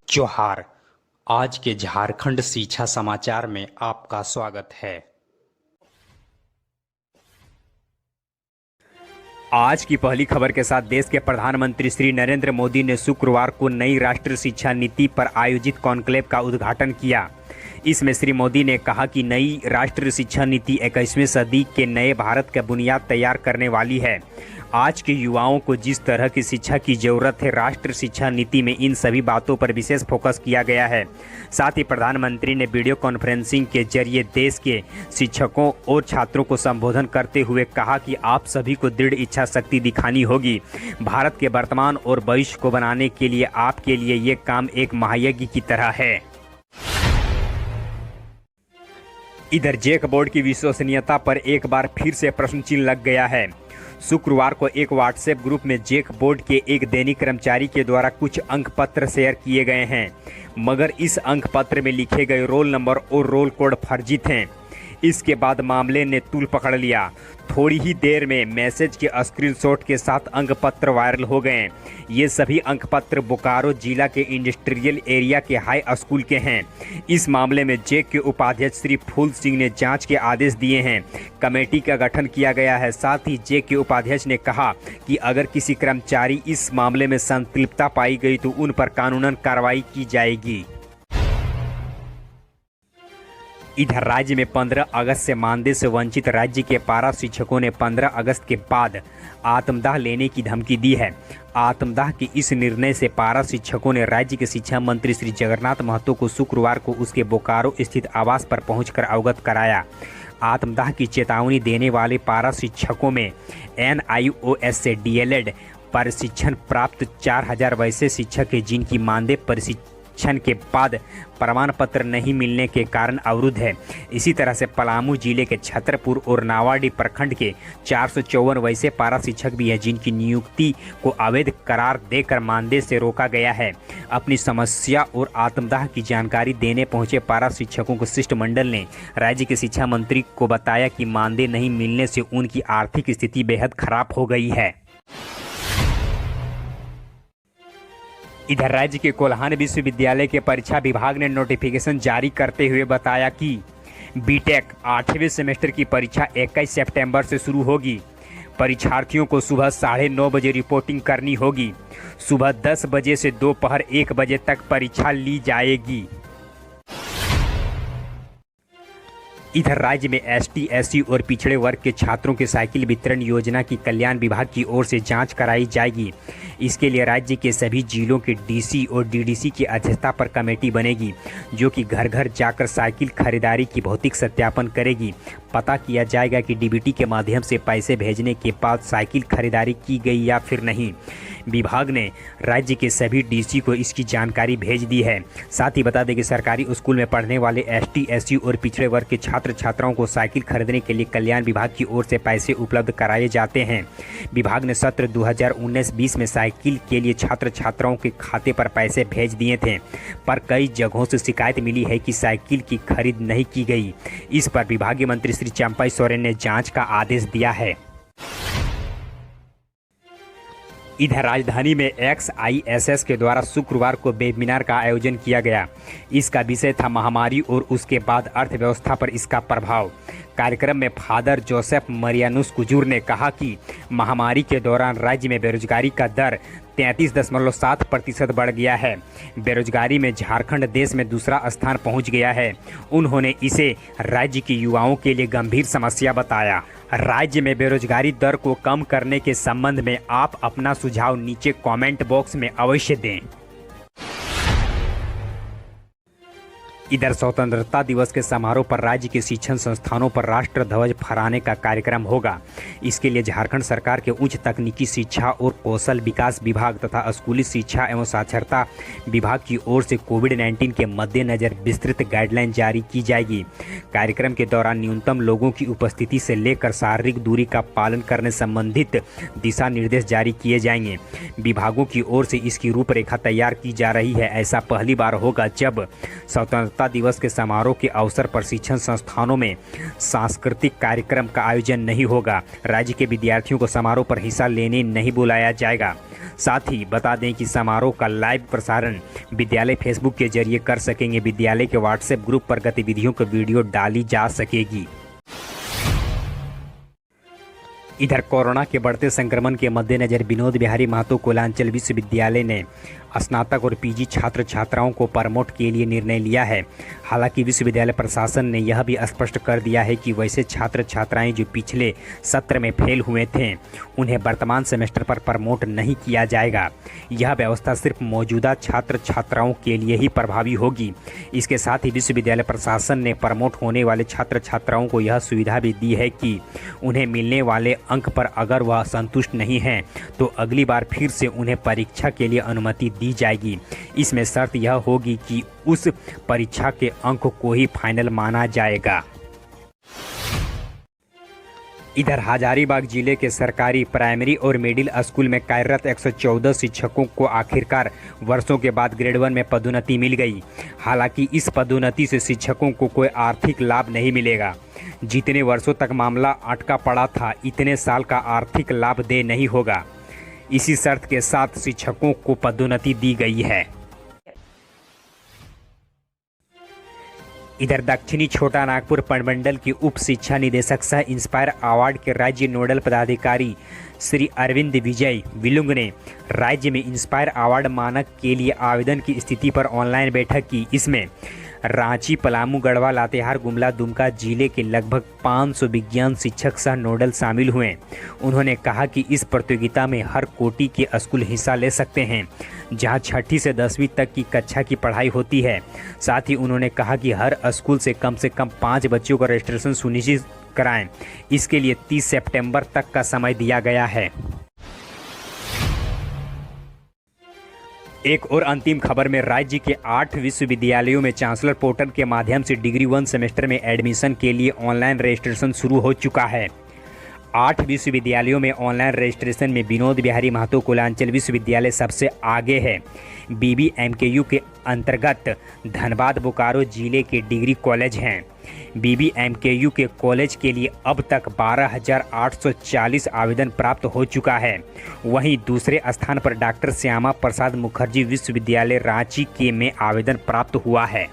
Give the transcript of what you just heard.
जोहार। आज के झारखंड शिक्षा समाचार में आपका स्वागत है। आज की पहली खबर के साथ देश के प्रधानमंत्री श्री नरेंद्र मोदी ने शुक्रवार को नई राष्ट्रीय शिक्षा नीति पर आयोजित कॉन्क्लेव का उद्घाटन किया। इसमें श्री मोदी ने कहा कि नई राष्ट्रीय शिक्षा नीति 21वीं सदी के नए भारत का बुनियाद तैयार करने वाली है। आज के युवाओं को जिस तरह की शिक्षा की जरूरत है, राष्ट्रीय शिक्षा नीति में इन सभी बातों पर विशेष फोकस किया गया है। साथ ही प्रधानमंत्री ने वीडियो कॉन्फ्रेंसिंग के जरिए देश के शिक्षकों और छात्रों को संबोधन करते हुए कहा कि आप सभी को दृढ़ इच्छा शक्ति दिखानी होगी। भारत के वर्तमान और भविष्य को बनाने के लिए आपके लिए ये काम एक महायज्ञ की तरह है। इधर जेक बोर्ड की विश्वसनीयता पर एक बार फिर से प्रश्न चिन्ह लग गया है। शुक्रवार को एक व्हाट्सएप ग्रुप में जेक बोर्ड के एक दैनिक कर्मचारी के द्वारा कुछ अंक पत्र शेयर किए गए हैं, मगर इस अंक पत्र में लिखे गए रोल नंबर और रोल कोड फर्जी थे। इसके बाद मामले ने तूल पकड़ लिया। थोड़ी ही देर में मैसेज के स्क्रीनशॉट के साथ अंक पत्र वायरल हो गए। ये सभी अंक पत्र बोकारो जिला के इंडस्ट्रियल एरिया के हाई स्कूल के हैं। इस मामले में जेक के उपाध्यक्ष श्री फूल सिंह ने जांच के आदेश दिए हैं। कमेटी का गठन किया गया है। साथ ही जेक के उपाध्यक्ष ने कहा कि अगर किसी कर्मचारी इस मामले में संलिप्तता पाई गई तो उन पर कानूनन कार्रवाई की जाएगी। इधर राज्य में 15 अगस्त से मानदेय से वंचित राज्य के पारा शिक्षकों ने 15 अगस्त के बाद आत्मदाह लेने की धमकी दी है। आत्मदाह के इस निर्णय से पारा शिक्षकों ने राज्य के शिक्षा मंत्री श्री जगन्नाथ महतो को शुक्रवार को उसके बोकारो स्थित आवास पर पहुंचकर अवगत कराया। आत्मदाह की चेतावनी देने वाले पारा शिक्षकों में NIOS से DLED प्रशिक्षण प्राप्त 4000 वैसे शिक्षक हैं जिनकी मानदेय प्रशिक्षण के बाद प्रमाण पत्र नहीं मिलने के कारण अवरुद्ध है। इसी तरह से पलामू जिले के छतरपुर और नावाडी प्रखंड के 454 वैसे पारा शिक्षक भी हैं जिनकी नियुक्ति को अवैध करार देकर मानदेय से रोका गया है। अपनी समस्या और आत्मदाह की जानकारी देने पहुंचे पारा शिक्षकों को शिष्टमंडल ने राज्य के शिक्षा मंत्री को बताया कि मानदेय नहीं मिलने से उनकी आर्थिक स्थिति बेहद खराब हो गई है। इधर राज्य के कोल्हान विश्वविद्यालय के परीक्षा विभाग ने नोटिफिकेशन जारी करते हुए बताया कि बीटेक 8वें सेमेस्टर की परीक्षा 21 सितंबर से शुरू होगी। परीक्षार्थियों को सुबह 9:30 बजे रिपोर्टिंग करनी होगी। सुबह 10 बजे से दोपहर 1 बजे तक परीक्षा ली जाएगी। इधर राज्य में ST SC और पिछड़े वर्ग के छात्रों के साइकिल वितरण योजना की कल्याण विभाग की ओर से जांच कराई जाएगी। इसके लिए राज्य के सभी जिलों के DC और DDC की अध्यक्षता पर कमेटी बनेगी जो कि घर घर जाकर साइकिल खरीदारी की भौतिक सत्यापन करेगी। पता किया जाएगा कि DBT के माध्यम से पैसे भेजने के बाद साइकिल खरीदारी की गई या फिर नहीं। विभाग ने राज्य के सभी DC को इसकी जानकारी भेज दी है। साथ ही बता दें कि सरकारी स्कूल में पढ़ने वाले ST SC और पिछड़े वर्ग के छात्र छात्राओं को साइकिल खरीदने के लिए कल्याण विभाग की ओर से पैसे उपलब्ध कराए जाते हैं। विभाग ने सत्र 2019-20 में साइकिल के लिए छात्र छात्राओं के खाते पर पैसे भेज दिए थे, पर कई जगहों से शिकायत मिली है कि साइकिल की खरीद नहीं की गई। इस पर विभागीय मंत्री श्री चंपाई सोरेन ने जांच का आदेश दिया है। इधर राजधानी में XISS के द्वारा शुक्रवार को वेबिनार का आयोजन किया गया। इसका विषय था महामारी और उसके बाद अर्थव्यवस्था पर इसका प्रभाव। कार्यक्रम में फादर जोसेफ मरियानुस कुजूर ने कहा कि महामारी के दौरान राज्य में बेरोजगारी का दर 33.7% बढ़ गया है। बेरोजगारी में झारखंड देश में दूसरा स्थान पहुंच गया है। उन्होंने इसे राज्य के युवाओं के लिए गंभीर समस्या बताया। राज्य में बेरोजगारी दर को कम करने के संबंध में आप अपना सुझाव नीचे कमेंट बॉक्स में अवश्य दें। इधर स्वतंत्रता दिवस के समारोह पर राज्य के शिक्षण संस्थानों पर राष्ट्र ध्वज फहराने का कार्यक्रम होगा। इसके लिए झारखंड सरकार के उच्च तकनीकी शिक्षा और कौशल विकास विभाग तथा स्कूली शिक्षा एवं साक्षरता विभाग की ओर से कोविड-19 के मद्देनजर विस्तृत गाइडलाइन जारी की जाएगी। कार्यक्रम के दौरान न्यूनतम लोगों की उपस्थिति से लेकर शारीरिक दूरी का पालन करने संबंधित दिशा निर्देश जारी किए जाएंगे। विभागों की ओर से इसकी रूपरेखा तैयार की जा रही है। ऐसा पहली बार होगा जब स्वतंत्रता दिवस के समारोह के अवसर पर शिक्षण संस्थानों में सांस्कृतिक कार्यक्रम का आयोजन नहीं होगा। राज्य के विद्यार्थियों को समारोह पर हिस्सा लेने नहीं बुलाया जाएगा। साथ ही बता दें कि समारोह का लाइव प्रसारण विद्यालय फेसबुक के जरिए कर सकेंगे। विद्यालय के व्हाट्सएप ग्रुप पर गतिविधियों की वीडियो डाली जा सकेगी। इधर कोरोना के बढ़ते संक्रमण के मद्देनजर विनोद बिहारी महतो कोयलांचल विश्वविद्यालय ने स्नातक और पीजी छात्र छात्राओं को प्रमोट के लिए निर्णय लिया है। हालांकि विश्वविद्यालय प्रशासन ने यह भी स्पष्ट कर दिया है कि वैसे छात्र छात्राएं जो पिछले सत्र में फेल हुए थे उन्हें वर्तमान सेमेस्टर पर प्रमोट नहीं किया जाएगा। यह व्यवस्था सिर्फ मौजूदा छात्र छात्राओं के लिए ही प्रभावी होगी। इसके साथ ही विश्वविद्यालय प्रशासन ने प्रमोट होने वाले छात्र छात्राओं को यह सुविधा भी दी है कि उन्हें मिलने वाले अंक पर अगर वह संतुष्ट नहीं हैं तो अगली बार फिर से उन्हें परीक्षा के लिए अनुमति दी जाएगी। इसमें शर्त यह होगी कि उस परीक्षा के अंक को ही फाइनल माना जाएगा। इधर हजारीबाग जिले के सरकारी प्राइमरी और मिडिल स्कूल में कार्यरत 114 शिक्षकों को आखिरकार वर्षों के बाद ग्रेड 1 में पदोन्नति मिल गई। हालांकि इस पदोन्नति से शिक्षकों को कोई आर्थिक लाभ नहीं मिलेगा। जितने वर्षों तक मामला अटका पड़ा था इतने साल का आर्थिक लाभ देय नहीं होगा। इसी शर्त के साथ शिक्षकों को पदोन्नति दी गई है। इधर दक्षिणी छोटा नागपुर प्रमंडल के उप शिक्षा निदेशक सह इंस्पायर अवार्ड के राज्य नोडल पदाधिकारी श्री अरविंद विजय विलुंग ने राज्य में इंस्पायर अवार्ड मानक के लिए आवेदन की स्थिति पर ऑनलाइन बैठक की। इसमें रांची, पलामू, गढ़वा, लातेहार, गुमला, दुमका जिले के लगभग 500 विज्ञान शिक्षक सह नोडल शामिल हुए। उन्होंने कहा कि इस प्रतियोगिता में हर कोटि के स्कूल हिस्सा ले सकते हैं जहां 6ठी से 10वीं तक की कक्षा की पढ़ाई होती है। साथ ही उन्होंने कहा कि हर स्कूल से कम 5 बच्चों का रजिस्ट्रेशन सुनिश्चित कराएं। इसके लिए 30 सितंबर तक का समय दिया गया है। एक और अंतिम खबर में राज्य के 8 विश्वविद्यालयों में चांसलर पोर्टल के माध्यम से डिग्री 1 सेमेस्टर में एडमिशन के लिए ऑनलाइन रजिस्ट्रेशन शुरू हो चुका है। 8 विश्वविद्यालयों में ऑनलाइन रजिस्ट्रेशन में विनोद बिहारी महतो कोयलांचल विश्वविद्यालय सबसे आगे है। BBMKU के अंतर्गत धनबाद, बोकारो जिले के डिग्री कॉलेज हैं। BBMKU के कॉलेज के लिए अब तक 12,840 आवेदन प्राप्त हो चुका है। वहीं दूसरे स्थान पर डॉक्टर श्यामा प्रसाद मुखर्जी विश्वविद्यालय रांची के में आवेदन प्राप्त हुआ है।